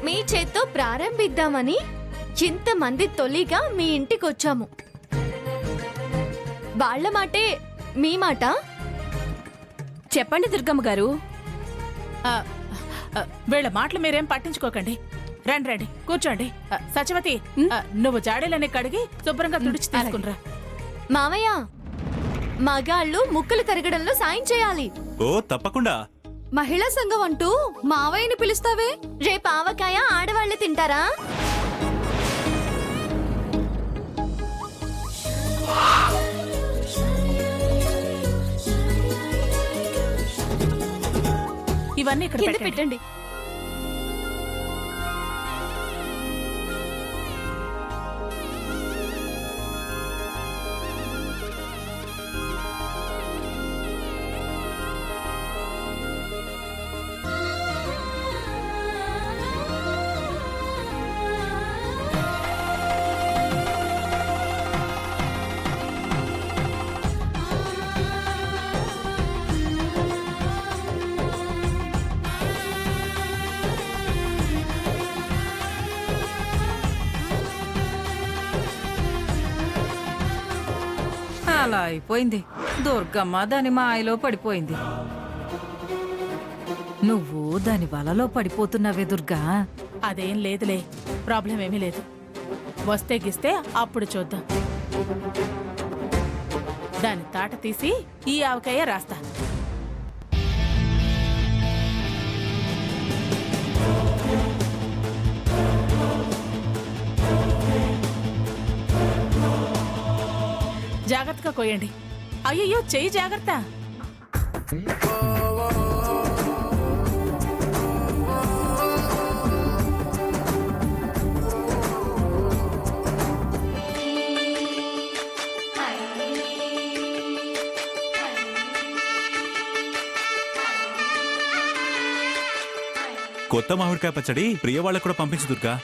మీ చేత్తో ప్రారంభిద్దామని ఇంతమంది తొలిగా మీ ఇంటికొచ్చాము. వాళ్ళ మాటే మీ మాట. చెప్పండి దుర్గమ్మ గారు. వీళ్ళ మాటలు మీరేం పట్టించుకోకండి. రండి రండి కూర్చోండి. సత్యవతి, నువ్వు జాడీలన్నీ కడిగి శుభ్రంగా తుడిచి తీసుకునిరా. మావయ్య, మగాళ్ళు ముక్కలు తరగడంలో సాయం చేయాలి. ఓ తప్పకుండా. మహిళా సంఘం అంటూ మావయ్యని పిలుస్తావే, రేపు ఆవకాయ ఆడవాళ్లు తింటారా? ఇవన్నీ ఇక్కడ కింద పెట్టండి. పెట్టండి. అలా అయిపోయింది. దుర్గమ్మ దాని మాయలో పడిపోయింది. నువ్వు దాని వలలో పడిపోతున్నావే దుర్గా. అదేం లేదులే, ప్రాబ్లం ఏమీ లేదు. వస్తే గిస్తే అప్పుడు చూద్దాం. దాని తాట తీసి ఈ ఆవకాయ రాస్తా. జాగ్రత్తగా కోయండి. అయ్యయ్యో, చెయ్యి జాగ్రత్త. కొత్త మామిడికాయ పచ్చడి ప్రియ వాళ్ళకు కూడా పంపించు దుర్గా.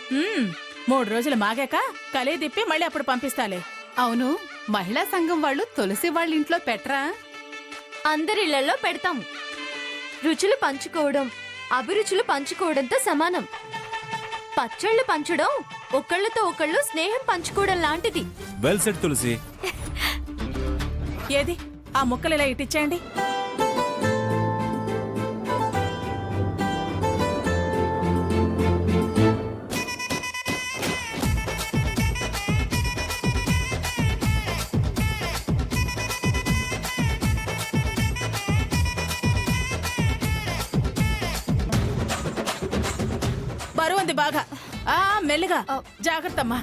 3 రోజులు మాగాక కలే తిప్పి మళ్ళీ అప్పుడు పంపిస్తాలే. అవును, మహిళా సంఘం వాళ్ళు తులసి వాళ్ళ ఇంట్లో పెట్టరా? అందరిళ్లలో పెడతాం. రుచులు పంచుకోవడం అభిరుచులు పంచుకోవడంతో సమానం. పచ్చళ్ళు పంచడం ఒకళ్ళతో ఒకళ్ళు స్నేహం పంచుకోవడం లాంటిది. వెల్ సెట్ తులసి. ఏది ఆ ముక్కలు ఇలా ఇటిచ్చేయండి. బరువుంది బాగా. మెల్లిగా జాగ్రత్తమ్మా.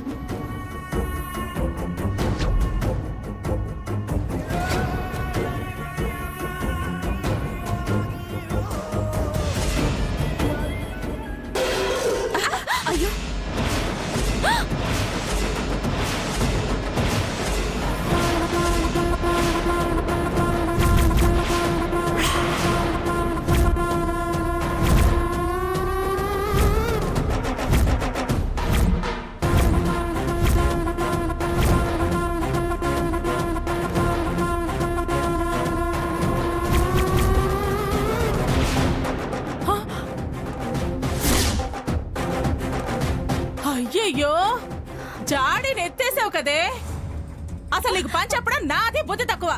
అయ్యో, అయ్యయ్యో, జాడీని ఎత్తేసావు కదే. అసలు నీకు పని చెప్పడం నాది బుద్ధి తక్కువ.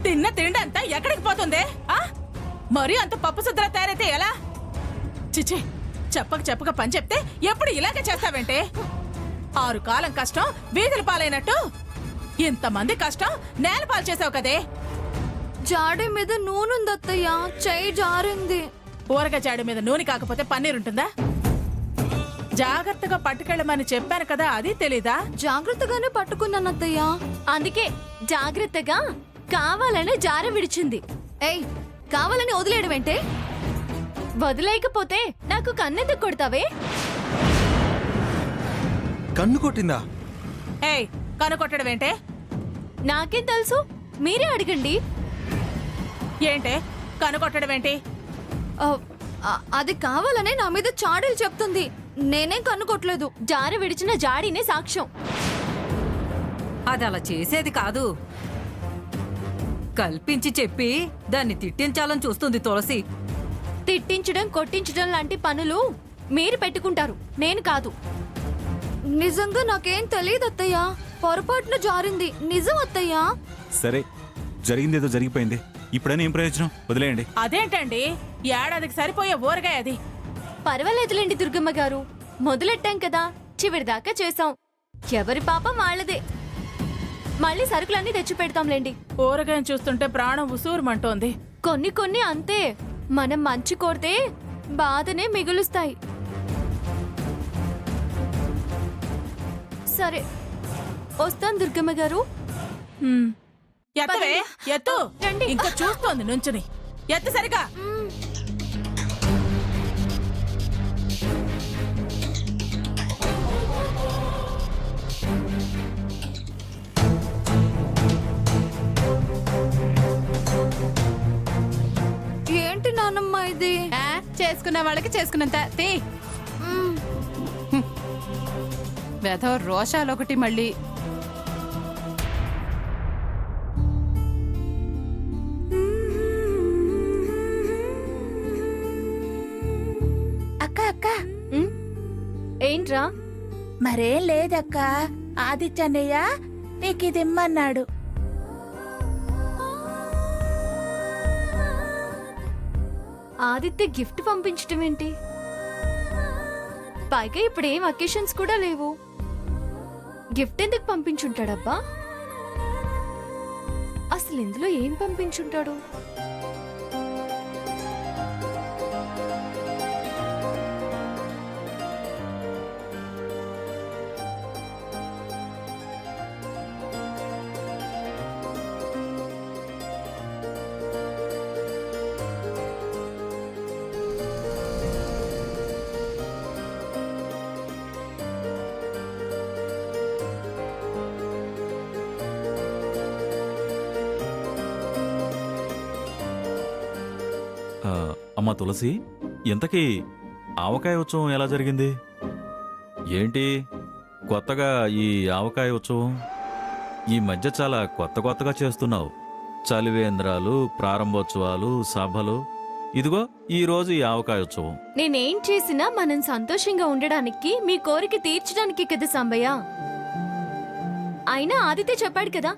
తిన్న తిండి అంతా ఎక్కడికి పోతుంది? మరీ అంత పప్పు సుద్ర తయారైతే ఎలా? చిచి, చెప్పక పని చెప్తే ఎప్పుడు ఇలాగే చేస్తావేంటే? 6 కాలం కష్టం వీధుల పాలైనట్టు ఇంతమంది కష్టం నేల పాలు చేసావు కదే. జాడీ మీద నూనెందత్తయ్యా, చెయ్యి జారింది. ఊరగా జాడి మీద నూనె కాకపోతే పన్నీర్ ఉంటుందా? జాగ్రత్తగా పట్టుకెళ్ళమని చెప్పాను కదా, అది తెలీదా? జాగ్రత్తగానే పట్టుకున్నానత్తయ్యా. అందుకే జాగ్రత్తగా కావాలని జార విడిచింది. ఏయ్, కావాలని వదిలేయడమేంటే? వదిలేయకపోతే నాకు కన్నెందుకు కొడతావే? కన్ను కొట్టిందా? ఏయ్, కన్ను కొట్టడం ఏంటే? నాకేం తెలుసు, మీరే అడగండి. ఏంటే కన్ను కొట్టడం ఏంటి? అది కావాలనే నా మీద చాడీలు చెప్తుంది. నేనేం కన్ను కొట్టలేదు. జార విడిచిన జాడీనే సాక్ష్యం. అది అలా చేసేది కాదు. కల్పించి చెప్పి దాన్ని తిట్టించాలని చూస్తుంది తులసి. తిట్టించడం కొట్టించడం లాంటి పనులు మీరు పెట్టుకుంటారు, నేను కాదు. నిజంగా నాకేం తెలియదు అత్తయ్య, పొరపాటున జారింది, నిజం అత్తయ్య. సరే, జరిగిందేదో జరిగిపోయింది. ఇప్పుడైనా ఏం ప్రయోజనం? వదిలేయండి. అదేంటండి ఏడాదికి సరిపోయే ఊరగాయ అది. పర్వాలేదులేండి దుర్గమ్మ గారు, మొదలెట్టాం కదా, చివరిదాకా చేసాం. ఎవరి పాపం వాళ్ళదే. మళ్ళీ సరుకులన్నీ తెచ్చి పెడతాంలేండి. ఊరగాయని చూస్తుంటే ప్రాణం ఉసూరుమంటోంది. కొన్ని కొన్ని అంతే, మనం మంచి కోరితే బాధనే మిగులుస్తాయి. సరే, వస్తాను దుర్గమ్మ గారు. ఎత్తవే, ఎత్తు. రండి. ఇంకా చూస్తోంది నుంచుని. ఎత్తు సరిగా. ఏంటి నానమ్మ ఇది? ఆ, చేసుకున్న వాళ్ళకి చేసుకున్నంత తీ. వెధవ రోషాలొకటి మళ్ళీ. అక్క అక్క ఉమ్, ఏంట్రా? మరేం లేదక్క, ఆదిత్యన్నయ్య నీకిదిమ్మన్నాడు. ఆదిత్య గిఫ్ట్ పంపించటం ఏంటి? పైగా ఇప్పుడు ఏం అకేషన్స్ కూడా లేవు. గిఫ్ట్ ఎందుకు పంపించుంటాడబ్బా? అసలు ఇందులో ఏం పంపించుంటాడు? అమ్మా తులసి, ఇంతకీ ఆవకాయ ఉత్సవం ఎలా జరిగింది? ఏంటి కొత్తగా ఈ ఆవకాయ ఉత్సవం? ఈ మధ్య చాలా కొత్తగా చేస్తున్నావు. చలివేంద్రాలు, ప్రారంభోత్సవాలు, సభలు, ఇదిగో ఈ రోజు ఈ ఆవకాయ ఉత్సవం. నేనేం చేసినా మనం సంతోషంగా ఉండడానికి, మీ కోరిక తీర్చడానికి కదా సాంబయ్య. అయినా ఆదిత్య చెప్పాడు కదా,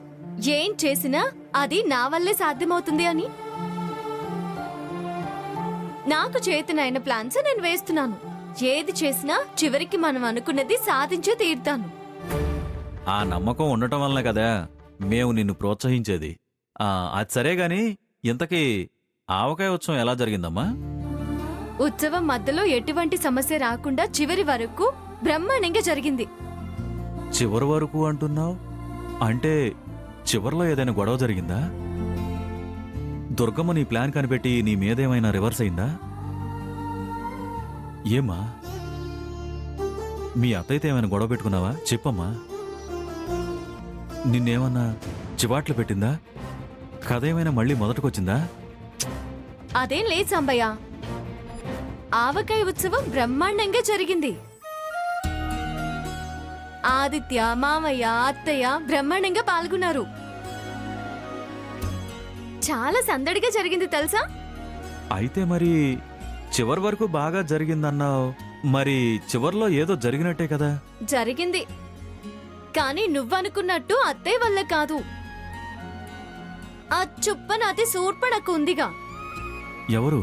ఏం చేసినా అది నా వల్లే సాధ్యమవుతుంది అని. నాకు చేతనైన ప్లాన్స్ నేను వేస్తున్నాను. ఏది చేసినా చివరికి మనం అనుకున్నది సాధించే తీరుతాను. ఆ నమ్మకం ఉండటం వల్లనే కదా మేము నిన్ను ప్రోత్సహించేది. అది సరే గాని, ఇంతకీ ఆవకాయ ఉత్సవం ఎలా జరిగిందమ్మా? ఉత్సవం మధ్యలో ఎటువంటి సమస్య రాకుండా చివరి వరకు బ్రహ్మాండంగా జరిగింది. చివరి వరకు అంటున్నావు అంటే చివర్లో ఏదైనా గొడవ జరిగిందా? దుర్గమ్మ నీ ప్లాన్ కనిపెట్టి నీ మీదేమైనా రివర్స్ అయిందా? ఏమా, మీ అత్తయ్యతో ఏమైనా గొడవ పెట్టుకున్నావా? చెప్పమ్మా. నిన్నేమన్నా చివాట్లు పెట్టిందా? కథ ఏమైనా మళ్ళీ మొదటికొచ్చిందా? అదేం లేదు సాంబయ్య, ఆవకాయ ఉత్సవం బ్రహ్మాండంగా జరిగింది. ఆదిత్య, మామయ్య, అత్తయ్య బ్రహ్మాండంగా పాల్గొన్నారు. చాలా సందడిగా జరిగింది తెలుసా? అయితే మరి చివరి వరకు బాగా జరిగిందన్నావు, మరి చివర్లో ఏదో జరిగినట్టే కదా? జరిగింది, కానీ నువ్వనుకున్నట్టు అత్తయ్య వల్ల కాదు. ఆ చుప్పనాతి సూర్పడకు ఉందిగా. ఎవరు?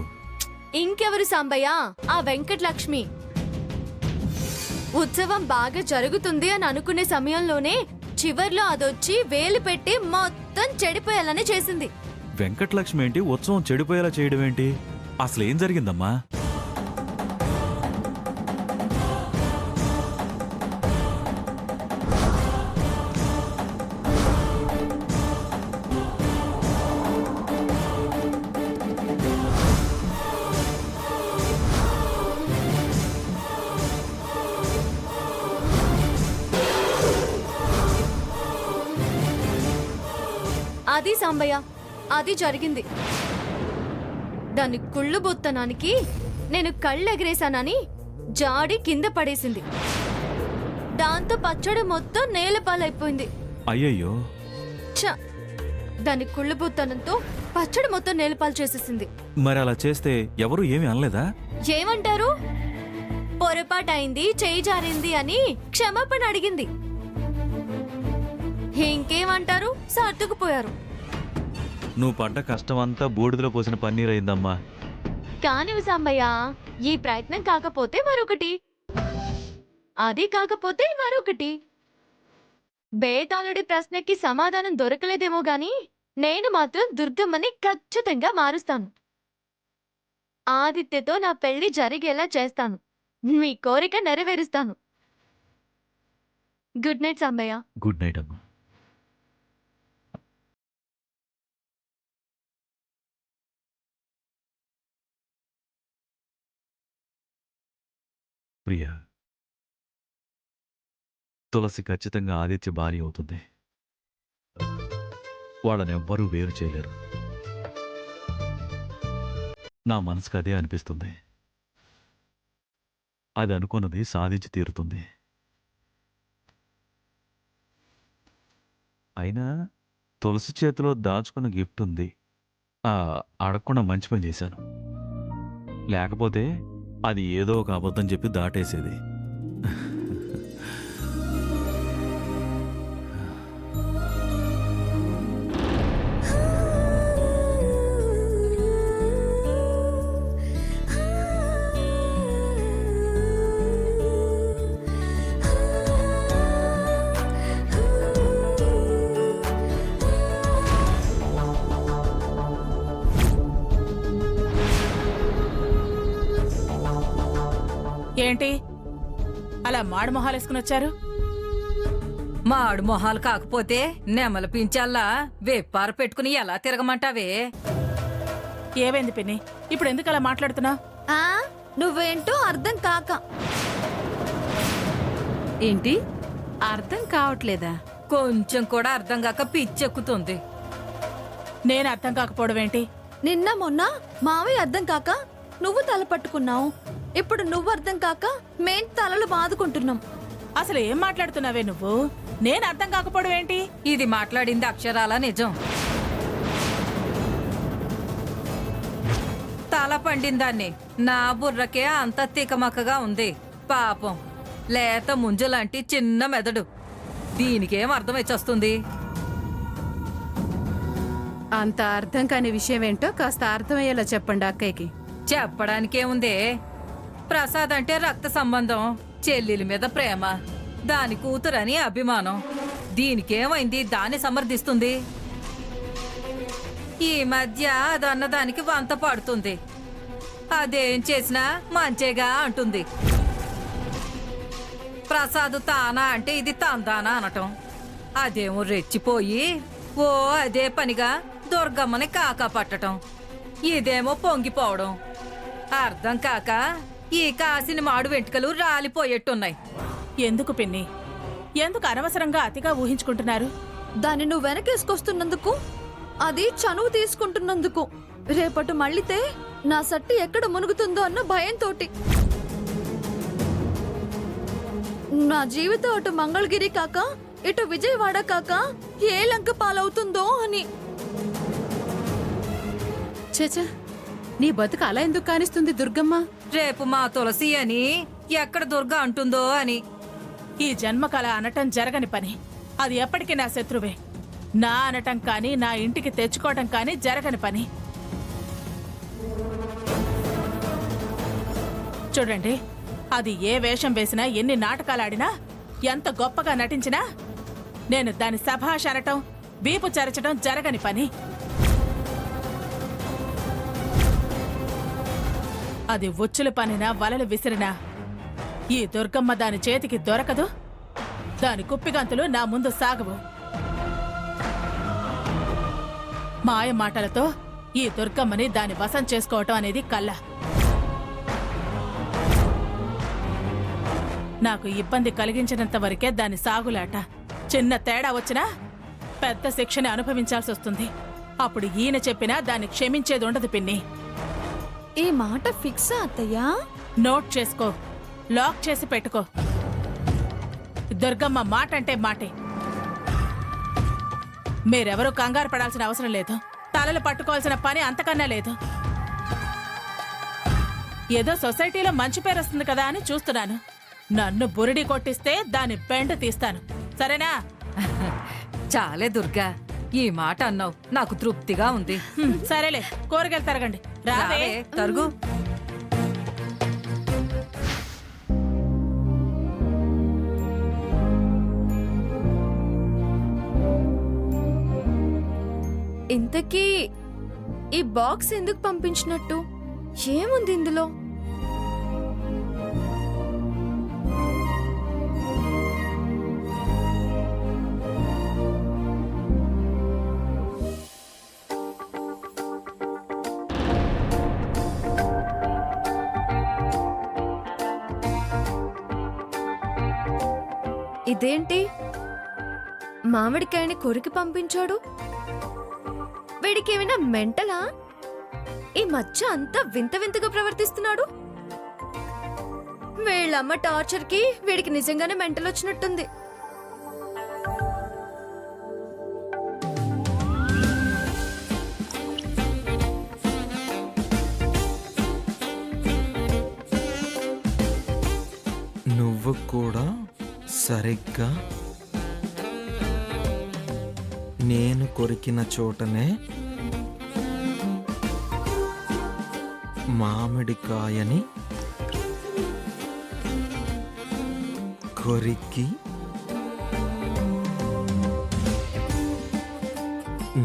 ఇంకెవరు సాంబయ్య, ఆ వెంకటలక్ష్మి. ఉత్సవం బాగా జరుగుతుంది అని అనుకునే సమయంలోనే చివర్లో అదొచ్చి వేలు పెట్టి మొత్తం చెడిపోయేలానే చేసింది. వెంకటలక్ష్మి ఏంటి ఉత్సవం చెడిపోయేలా చేయడం ఏంటి? అసలేం జరిగిందమ్మా? అది సాంబయ్య, అది జరిగింది. దాని కుళ్ళు బొత్తనానికి నేను కళ్ళెగరేశానని జాడి కింద పడేసింది. దాంతో పచ్చడి మొత్తం నేలపాలైపోయింది. అయ్యయ్యో. ఛ! దాని కుళ్ళుబుత్తనంతో పచ్చడి మొత్తం నేలపాలు చేసేసింది. మరి అలా చేస్తే ఎవరు ఏమీ అనలేదా? ఏమంటారు? పొరపాటైంది, చేయి జారింది అని క్షమాపణ అడిగింది. ఇంకేమంటారు? సర్దుకుపోయారు. నువ్వు పడ్డ కష్టం అంతా బూడిదలో పోసిన పన్నీర్ అయిందమ్మా. కానివి సాంబయ్య, ఈ ప్రయత్నం కాకపోతే మరొకటి, అది కాకపోతే మరొకటి. బేతాళుడి ప్రశ్నకి సమాధానం దొరకలేదేమో గాని నేను మాత్రం దుర్గమ్మని ఖచ్చితంగా మారుస్తాను. ఆదిత్యతో నా పెళ్లి జరిగేలా చేస్తాను. మీ కోరిక నెరవేరుస్తాను. Good night Sambayya. Good night అమ్మా. ప్రియా, తులసి ఖచ్చితంగా ఆదిత్య భార్య అవుతుంది. వాళ్ళనెవ్వరూ వేరు చేయలేరు. నా మనసుకు అదే అనిపిస్తుంది. అది అనుకున్నది సాధించి తీరుతుంది. అయినా తులసి చేతిలో దాచుకున్న గిఫ్ట్ ఉంది. అడగకుండా మంచి పని చేశాను. లేకపోతే అది ఏదో ఒక అబద్ధం చెప్పి దాటేసేది. ఏంటి అలా మాడు మొహాలు వేసుకుని వచ్చారు? మాడు మొహాలు కాకపోతే నెమల పించాల్లా వేప్పార పెట్టుకుని ఎలా తిరగమంటావే? ఏమైంది పిన్ని? ఇప్పుడు ఎందుకు అలా మాట్లాడుతున్నావు? నువ్వేంటో అర్థం కాక. ఏంటి అర్థం కావట్లేదా? కొంచెం కూడా అర్థం కాక పిచ్చెక్కుతుంది. నేను అర్థం కాకపోవడం ఏంటి? నిన్న మొన్న మావయ్య అర్థం కాక నువ్వు తల పట్టుకున్నావు. ఇప్పుడు నువ్వు అర్థం కాక మేం తలలు బాదుకుంటున్నాం. అసలు ఏం మాట్లాడుతున్నావే నువ్వు? నేను అర్థం కాకపోవడం ఏంటి? ఇది మాట్లాడింది అక్షరాల నిజం. తల పండిందాన్ని నా బుర్రకే అంత తికమకగా ఉంది. పాపం లేత ముంజులాంటి చిన్న మెదడు, దీనికేం అర్థం వచ్చేస్తుంది? అంత అర్థం కాని విషయం ఏంటో కాస్త అర్థమయ్యేలా చెప్పండి అక్కయ్యకి. చెప్పడానికేముందే, ప్రసాద్ అంటే రక్త సంబంధం, చెల్లెల మీద ప్రేమ, దాని కూతురని అభిమానం. దీనికేమైంది? దాన్ని సమర్థిస్తుంది. ఈ మధ్య అదన్నదానికి వంత పడుతుంది. అదేం చేసినా మంచేగా అంటుంది. ప్రసాద్ తానా అంటే ఇది తందానా అనటం. అదేమో రెచ్చిపోయి ఓ అదే పనిగా దుర్గమ్మని కాకా పట్టటం. ఇదేమో పొంగిపోవడం. అర్థం కాక ఈ కాసిన మాడు వెంట్రుకలు రాలిపోయేట్టున్నాయి. ఎందుకు పిన్ని? ఎందుకు అనవసరంగా అతిగా ఊహించుకుంటున్నారు? దాన్ని నువ్వు వెనకేసుకొస్తున్నందుకు, అది చనువు తీసుకుంటున్నందుకు. రేపటి మళ్ళీతే నా సట్టి ఎక్కడ మునుగుతుందో అన్న భయంతోటి. నా జీవితం అటు మంగళగిరి కాక ఇటు విజయవాడ కాక ఏ లంక పాలవుతుందో అని. చచా, నీ బతుకు అలా ఎందుకు కానిస్తుంది దుర్గమ్మ? రేపు మా తులసి అని ఎక్కడ దుర్గా అంటుందో అని. ఈ జన్మకళ అనటం జరగని పని. అది ఎప్పటికీ నా శత్రువే. నా అనటం కానీ నా ఇంటికి తెచ్చుకోవటం కానీ జరగని పని. చూడండి, అది ఏ వేషం వేసినా, ఎన్ని నాటకాలాడినా, ఎంత గొప్పగా నటించినా నేను దాని సభాష్ అనటం, వీపు చరచడం జరగని పని. అది ఉచ్చులు పనినా వలలు విసిరినా ఈ దుర్గమ్మ దాని చేతికి దొరకదు. దాని కుప్పిగంతులు నా ముందు సాగవు. మాయ మాటలతో ఈ దుర్గమ్మని దాని వశం చేసుకోవటం అనేది కళ్ళ. నాకు ఇబ్బంది కలిగించినంత వరకే దాని సాగులాట. చిన్న తేడా వచ్చినా పెద్ద శిక్షని అనుభవించాల్సి వస్తుంది. అప్పుడు ఈయన చెప్పినా దాన్ని క్షమించేది ఉండదు పిన్ని. ఈ మాట ఫిక్సా అత్తయ్యా? నోట్ చేసుకో, లాక్ చేసి పెట్టుకో. దుర్గమ్మ మాట అంటే మాటే. మీరెవరూ కంగారు పడాల్సిన అవసరం లేదు. తలలు పట్టుకోవాల్సిన పని అంతకన్నా లేదు. ఏదో సొసైటీలో మంచి పేరు వస్తుంది కదా అని చూస్తున్నాను. నన్ను బురిడి కొట్టిస్తే దాని పెంట తీస్తాను, సరేనా? చాలే దుర్గా, ఈ మాట అన్నావు, నాకు తృప్తిగా ఉంది. సరేలే, కూరగాయలు తరగండి. రావే. రావే, తరుగు. ఇంతకీ ఈ బాక్స్ ఎందుకు పంపించినట్టు? ఏముంది ఇందులో? ఇదేంటి, మామిడికాయని కొరికి పంపించాడు? వీడికి ఏమైనా మెంటలా? ఈ మధ్య అంతా వింత వింతగా ప్రవర్తిస్తున్నాడు. వీళ్ళమ్మ టార్చర్ కి వీడికి నిజంగానే మెంటల్ వచ్చినట్టుంది. నువ్వు కూడా సరిగ్గా నేను కొరికిన చోటనే మామిడికాయని కొరికి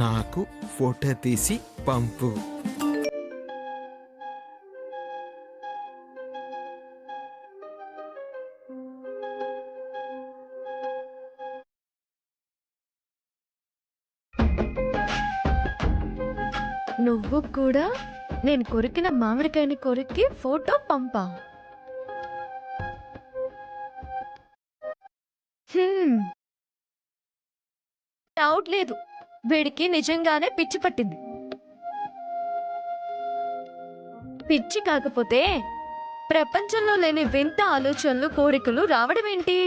నాకు ఫోటో తీసి పంపు. నువ్వు కూడా నేను కొరికిన మామిడికాయని కొరికి ఫోటో పంపా? డౌట్ లేదు, వీడికి నిజంగానే పిచ్చి పట్టింది. పిచ్చి కాకపోతే ప్రపంచంలో లేని వింత ఆలోచనలు, కోరికలు రావడం ఏంటి?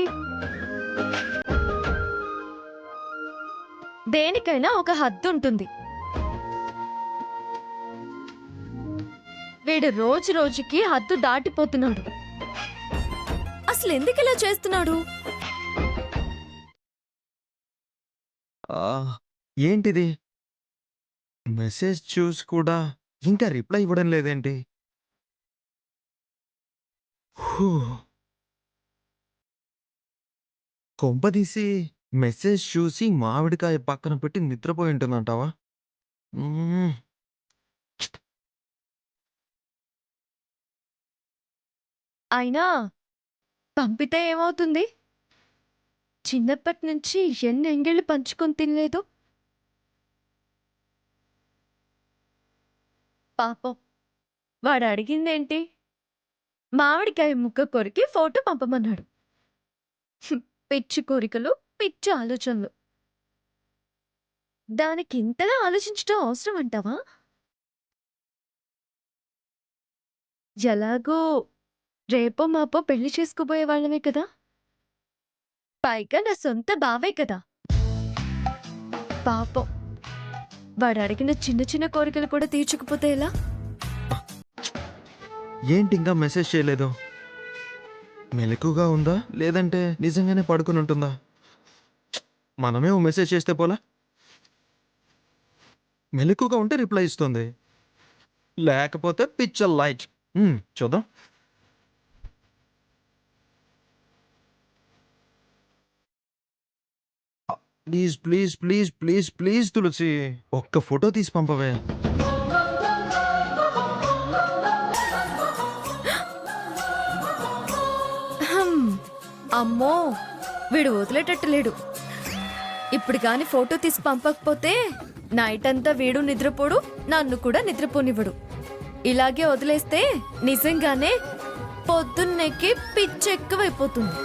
దేనికైనా ఒక హద్దు ఉంటుంది. వీడు రోజు రోజుకి హద్దు దాటిపోతున్నాడు. అసలు ఎందుకు ఇలా చేస్తున్నాడు? ఏంటిది? మెసేజ్ చూసి కూడా ఇంకా రిప్లై ఇవ్వడం లేదేంటి? హూ. కొంపదీసి మెసేజ్ చూసి మామిడికాయ పక్కన పెట్టి నిద్రపోయి ఉంటుందంటావా? అయినా పంపితే ఏమవుతుంది? చిన్నప్పటి నుంచి ఎన్ని ఎంగిళ్ళు పంచుకొని తినలేదు. పాపం, వాడు అడిగిందేంటి? మామిడికాయ ముక్క కొరికి ఫోటో పంపమన్నాడు. పిచ్చి కోరికలు, పిచ్చి ఆలోచనలు. దానికి ఇంతలా ఆలోచించడం అవసరం అంటావా? ఎలాగో రేపో మాపో పెళ్లి చేసుకోబోయే వాళ్ళమే కదా, పైగా నా సొంత బావే కదా. పాపం, వాడు అడిగిన చిన్న చిన్న కోరికలు కూడా తీర్చకపోతే ఎలా? ఏంటి ఇంకా మెసేజ్ చేయలేదు? మెలకుగా ఉందా లేదంటే నిజంగానే పడుకుని ఉంటుందా? మనమే ఓ మెసేజ్ చేస్తే పోలా? మెలకుగా ఉంటే రిప్లై ఇస్తుంది, లేకపోతే పిక్చర్ లైట్. చూద్దాం. Please please please please please Tulasi, ఒక్క ఫోటో తీసి పంపవే. అమ్మో, వీడు వదిలేటట్టు లేడు. ఇప్పుడు గాని ఫోటో తీసి పంపకపోతే నైట్ అంతా వీడు నిద్రపోడు, నన్ను కూడా నిద్రపోనివ్వడు. ఇలాగే వదిలేస్తే నిజంగానే పొద్దున్నెక్కి పిచ్చెక్కువైపోతుంది.